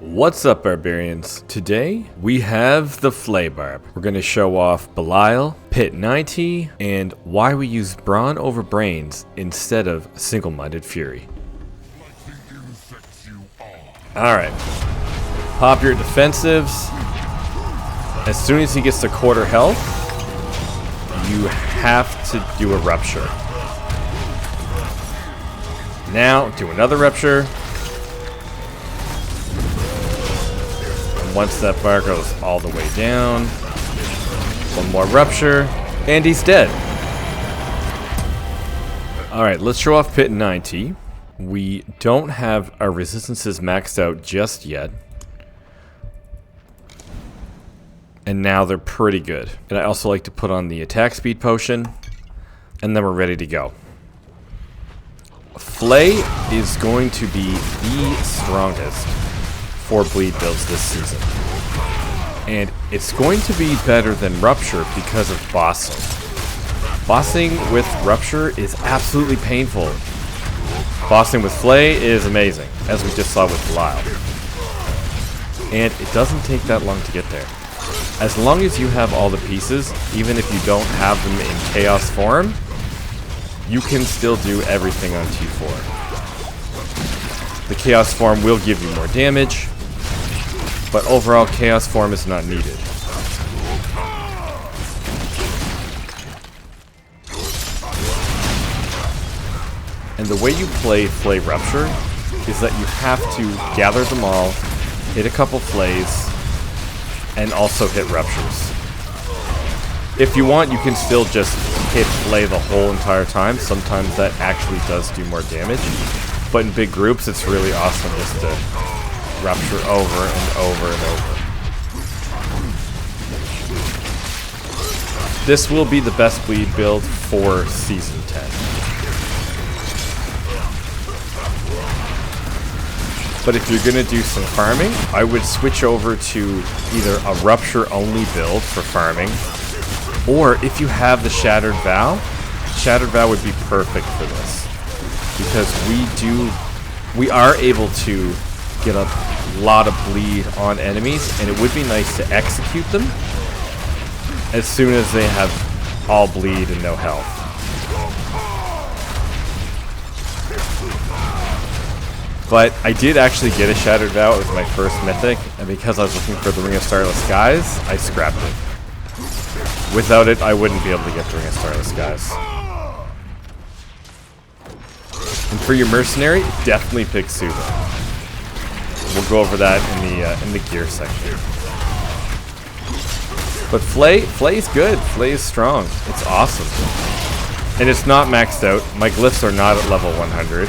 What's up, Barbarians? Today we have the Flay barb. We're going to show off Belial, Pit 90, and why we use brawn over brains instead of single-minded fury. Alright, pop your defensives. As soon as he gets to quarter health, you have to do a rupture. Now, do another rupture. Once that bar goes all the way down, one more rupture, and he's dead. Alright, let's show off Pit 90. We don't have our resistances maxed out just yet. And now they're pretty good. And I also like to put on the attack speed potion, and then we're ready to go. Flay is going to be the strongest for bleed builds this season, and it's going to be better than Rupture because of bossing. Bossing with Rupture is absolutely painful. Bossing with Flay is amazing, as we just saw with Belial. And it doesn't take that long to get there. As long as you have all the pieces, even if you don't have them in Chaos form, you can still do everything on T4. The Chaos form will give you more damage, but overall, Chaos form is not needed. And the way you play Flay Rupture is that you have to gather them all, hit a couple Flays, and also hit Ruptures. If you want, you can still just hit Flay the whole entire time. Sometimes that actually does do more damage. But in big groups, it's really awesome just to Rupture over and over and over. This will be the best bleed build for Season 10. But if you're going to do some farming, I would switch over to either a Rupture only build for farming, or if you have the Shattered Vow would be perfect for this. Because we are able to get a lot of bleed on enemies, and it would be nice to execute them as soon as they have all bleed and no health. But I did actually get a Shattered Vow. It was my first mythic, and because I was looking for the Ring of Starless Skies, I scrapped it. Without it, I wouldn't be able to get the Ring of Starless Skies. And for your mercenary, definitely pick Suva. We'll go over that in the gear section. But Flay is good. Flay is strong. It's awesome. And it's not maxed out. My glyphs are not at level 100.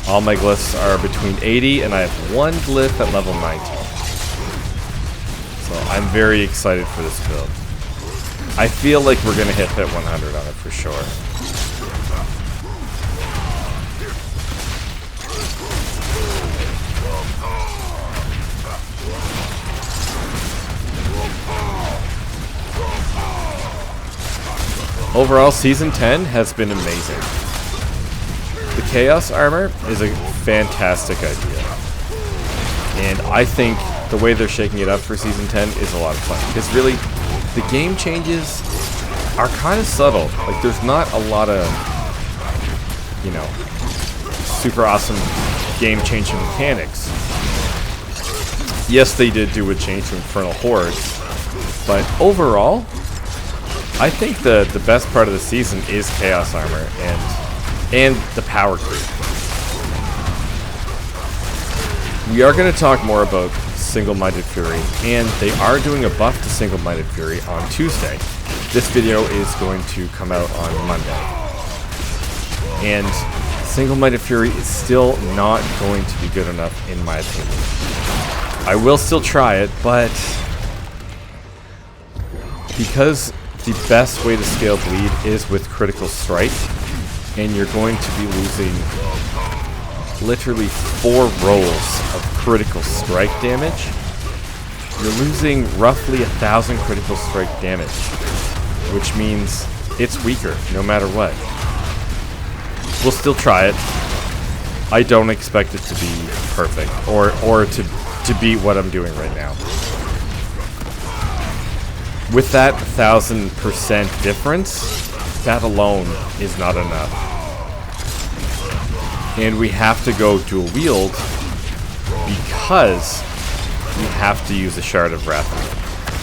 All my glyphs are between 80, and I have one glyph at level 90. So I'm very excited for this build. I feel like we're going to hit 100 on it for sure. Overall, Season 10 has been amazing. The Chaos armor is a fantastic idea. And I think the way they're shaking it up for Season 10 is a lot of fun. Because really, the game changes are kind of subtle. Like, there's not a lot of, you know, super awesome game-changing mechanics. Yes, they did do a change to Infernal Hordes, but overall, I think the best part of the season is Chaos armor and the power creep. We are going to talk more about Single-Minded Fury, and they are doing a buff to Single-Minded Fury on Tuesday. This video is going to come out on Monday. And Single-Minded Fury is still not going to be good enough, in my opinion. I will still try it, but because the best way to scale bleed is with critical strike, and you're going to be losing literally 4 rolls of critical strike damage. You're losing roughly 1,000 critical strike damage, which means it's weaker no matter what. We'll still try it. I don't expect it to be perfect or to to beat what I'm doing right now. With that 1000% difference, that alone is not enough. And we have to go dual wield because we have to use a Shard of Wrath.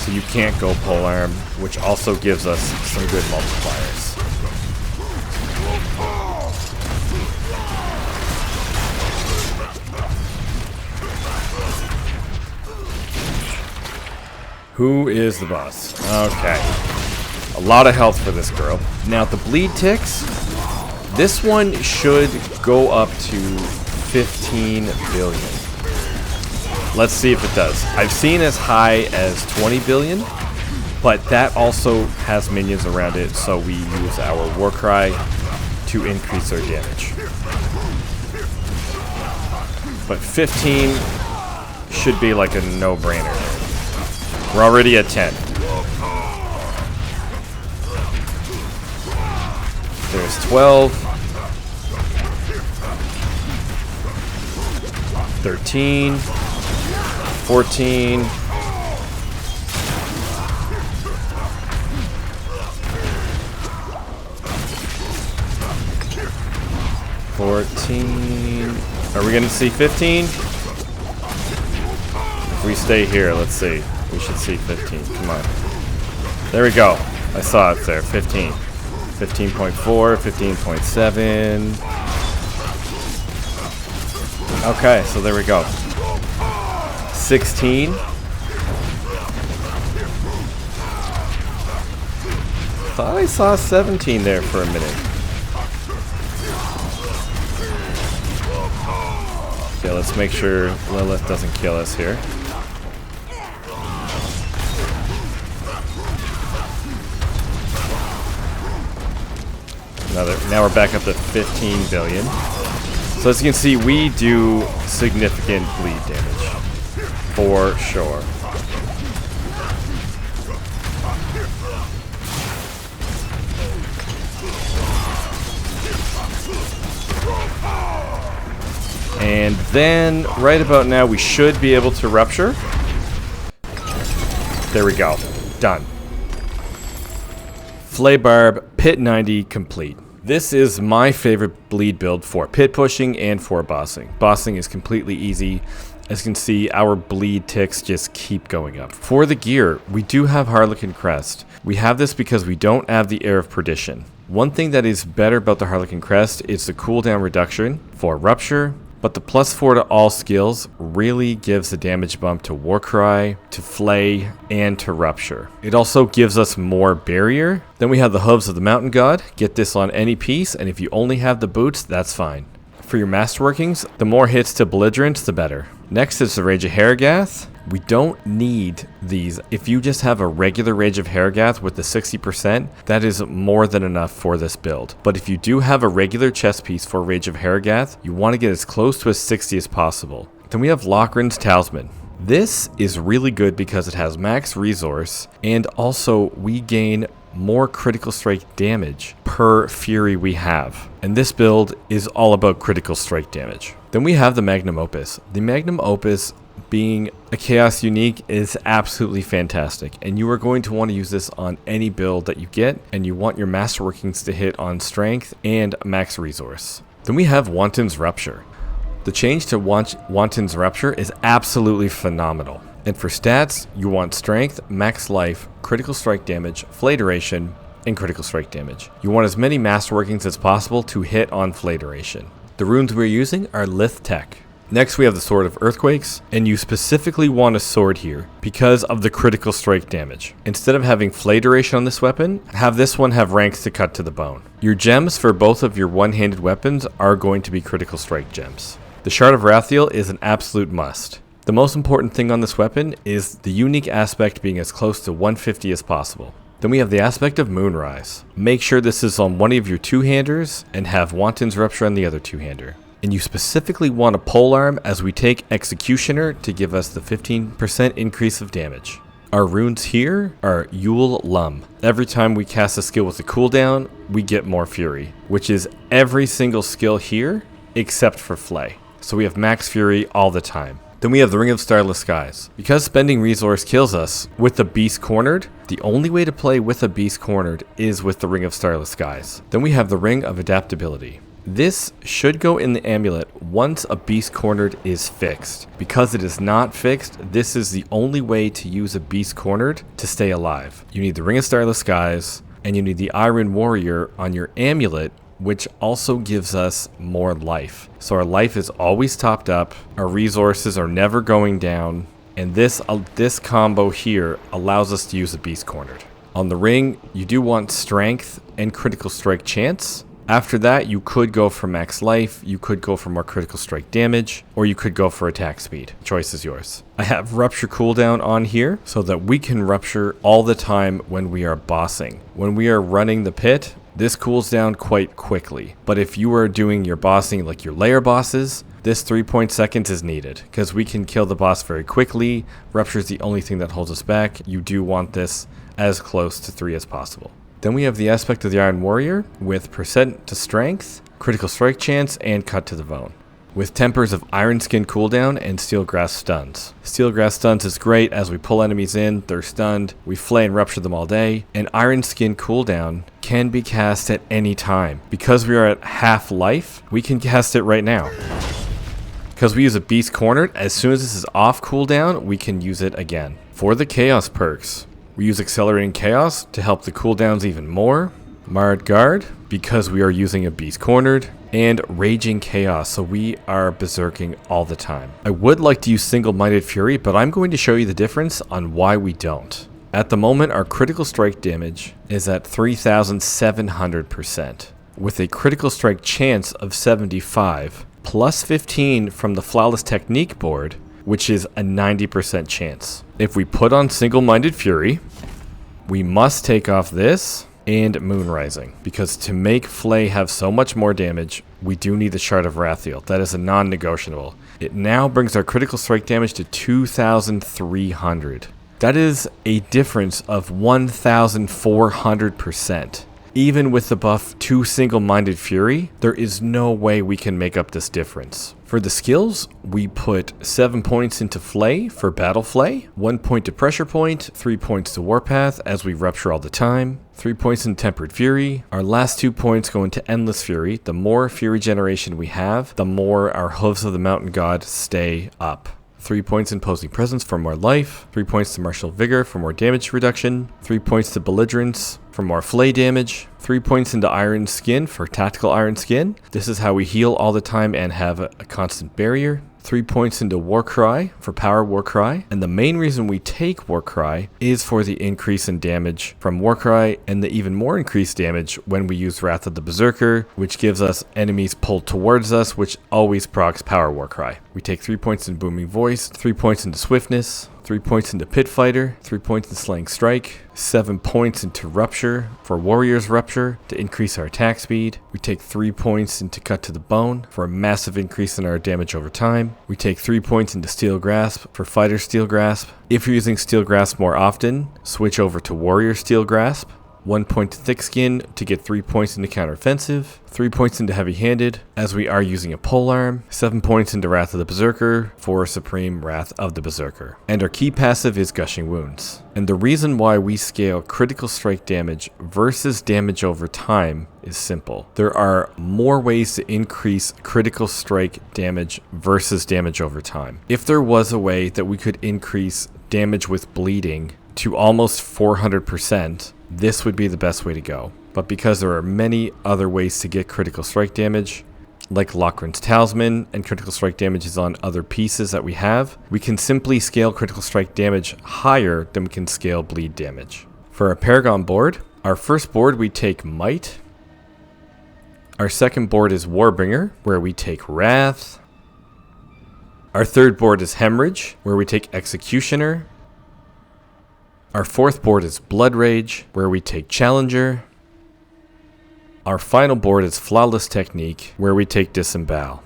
So you can't go polearm, which also gives us some good multipliers. Who is the boss? Okay. A lot of health for this girl. Now the bleed ticks, this one should go up to 15 billion. Let's see if it does. I've seen as high as 20 billion, but that also has minions around it, so we use our war cry to increase our damage. But 15 should be like a no-brainer. We're already at 10. There's 12. 13. 14. 14. Are we going to see 15? If we stay here, let's see. We should see 15. Come on. There we go. I saw it there. 15. 15.4, 15.7. Okay, so there we go. 16. Thought I saw 17 there for a minute. Okay, let's make sure Lilith doesn't kill us here. Now we're back up to 15 billion. So as you can see, we do significant bleed damage. For sure. And then, right about now, we should be able to rupture. There we go. Done. Flay barb, pit 90 complete. This is my favorite bleed build for pit pushing and for bossing. Bossing is completely easy. As you can see, our bleed ticks just keep going up. For the gear, we do have Harlequin Crest. We have this because we don't have the Air of Perdition. One thing that is better about the Harlequin Crest is the cooldown reduction for Rupture, but the +4 to all skills really gives a damage bump to Warcry, to Flay, and to Rupture. It also gives us more barrier. Then we have the Hooves of the Mountain God. Get this on any piece, and if you only have the boots, that's fine. For your masterworkings, the more hits to belligerence, the better. Next is the Rage of Haragath. We don't need these. If you just have a regular Rage of Haragath with the 60%, that is more than enough for this build. But if you do have a regular chest piece for Rage of Haragath, you want to get as close to a 60 as possible. Then we have Lochran's Talisman. This is really good because it has max resource, and also we gain more critical strike damage per fury we have. And this build is all about critical strike damage. Then we have the Magnum Opus. The Magnum Opus, being a Chaos unique, is absolutely fantastic, and you are going to want to use this on any build that you get, and you want your masterworkings to hit on strength and max resource. Then we have Wanton's Rupture. The change to Wanton's Rupture is absolutely phenomenal. And for stats, you want strength, max life, critical strike damage, flay duration, and critical strike damage. You want as many masterworkings as possible to hit on flay duration. The runes we're using are Lith Tech. Next we have the Sword of Earthquakes, and you specifically want a sword here because of the critical strike damage. Instead of having flay duration on this weapon, have this one have ranks to cut to the bone. Your gems for both of your one-handed weapons are going to be critical strike gems. The Shard of Wrathiel is an absolute must. The most important thing on this weapon is the unique aspect being as close to 150 as possible. Then we have the aspect of Moonrise. Make sure this is on one of your two-handers and have Wanton's Rupture on the other two-hander. And you specifically want a polearm as we take Executioner to give us the 15% increase of damage. Our runes here are Yule Lum. Every time we cast a skill with a cooldown, we get more fury, which is every single skill here except for Flay. So we have max fury all the time. Then we have the Ring of Starless Skies. Because spending resource kills us with the Beast Cornered, the only way to play with a Beast Cornered is with the Ring of Starless Skies. Then we have the Ring of Adaptability. This should go in the amulet once a Beast Cornered is fixed. Because it is not fixed, this is the only way to use a Beast Cornered to stay alive. You need the Ring of Starless Skies, and you need the Iron Warrior on your amulet, which also gives us more life. So our life is always topped up, our resources are never going down, and this combo here allows us to use a Beast Cornered. On the ring, you do want strength and critical strike chance. After that, you could go for max life, you could go for more critical strike damage, or you could go for attack speed. Choice is yours. I have rupture cooldown on here so that we can rupture all the time when we are bossing. When we are running the pit, this cools down quite quickly. But if you are doing your bossing like your layer bosses, this 3 seconds is needed because we can kill the boss very quickly. Rupture is the only thing that holds us back. You do want this as close to 3 as possible. Then we have the aspect of the Iron Warrior with percent to strength, critical strike chance, and cut to the bone. With tempers of Iron Skin cooldown and Steel Grass stuns. Steel Grass stuns is great as we pull enemies in, they're stunned, we flay and rupture them all day, and Iron Skin cooldown can be cast at any time. Because we are at half life, we can cast it right now. Because we use a Beast Cornered, as soon as this is off cooldown, we can use it again. For the Chaos perks, we use Accelerating Chaos to help the cooldowns even more. Marred Guard, because we are using a Beast Cornered. And Raging Chaos, so we are berserking all the time. I would like to use Single-Minded Fury, but I'm going to show you the difference on why we don't. At the moment, our critical strike damage is at 3,700%, with a critical strike chance of 75, plus 15 from the Flawless Technique board, which is a 90% chance. If we put on Single-Minded Fury, we must take off this and Moon Rising, because to make Flay have so much more damage, we do need the Shard of Rathiel. That is a non-negotiable. It now brings our critical strike damage to 2,300. That is a difference of 1,400%. Even with the buff to Single-Minded Fury, there is no way we can make up this difference. For the skills, we put 7 points into Flay for Battle Flay, 1 point to Pressure Point, 3 points to Warpath as we rupture all the time, 3 points in Tempered Fury. Our last 2 points go into Endless Fury. The more Fury generation we have, the more our Hooves of the Mountain God stay up. 3 points in Imposing Presence for more life, 3 points to Martial Vigor for more damage reduction, 3 points to Belligerence for more Flay damage, 3 points into Iron Skin for Tactical Iron Skin. This is how we heal all the time and have a constant barrier. 3 points into Warcry for Power Warcry. And the main reason we take Warcry is for the increase in damage from Warcry and the even more increased damage when we use Wrath of the Berserker, which gives us enemies pulled towards us, which always procs Power Warcry. We take 3 points in Booming Voice, 3 points into Swiftness, 3 points into Pit Fighter, 3 points in Slaying Strike, 7 points into Rupture for Warrior's Rupture to increase our attack speed. We take 3 points into Cut to the Bone for a massive increase in our damage over time. We take 3 points into Steel Grasp for Fighter Steel Grasp. If you're using Steel Grasp more often, switch over to Warrior Steel Grasp. 1 point to Thick Skin to get 3 points into Counteroffensive, 3 points into Heavy Handed as we are using a polearm, 7 points into Wrath of the Berserker for Supreme Wrath of the Berserker. And our key passive is Gushing Wounds. And the reason why we scale critical strike damage versus damage over time is simple. There are more ways to increase critical strike damage versus damage over time. If there was a way that we could increase damage with bleeding to almost 400%, this would be the best way to go. But because there are many other ways to get critical strike damage, like Lochran's Talisman and critical strike damage is on other pieces that we have, we can simply scale critical strike damage higher than we can scale bleed damage. For our Paragon board, our first board we take Might. Our second board is Warbringer, where we take Wrath. Our third board is Hemorrhage, where we take Executioner. Our fourth board is Blood Rage, where we take Challenger. Our final board is Flawless Technique, where we take Disembowel.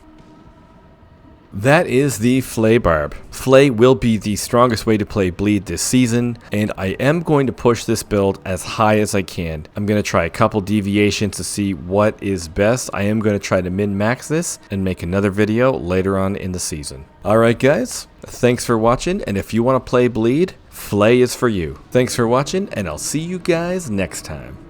That is the Flay barb. Flay will be the strongest way to play bleed this season, and I am going to push this build as high as I can. I'm going to try a couple deviations to see what is best. I am going to try to min-max this and make another video later on in the season. Alright guys, thanks for watching, and if you want to play bleed, Flay is for you. Thanks for watching, and I'll see you guys next time.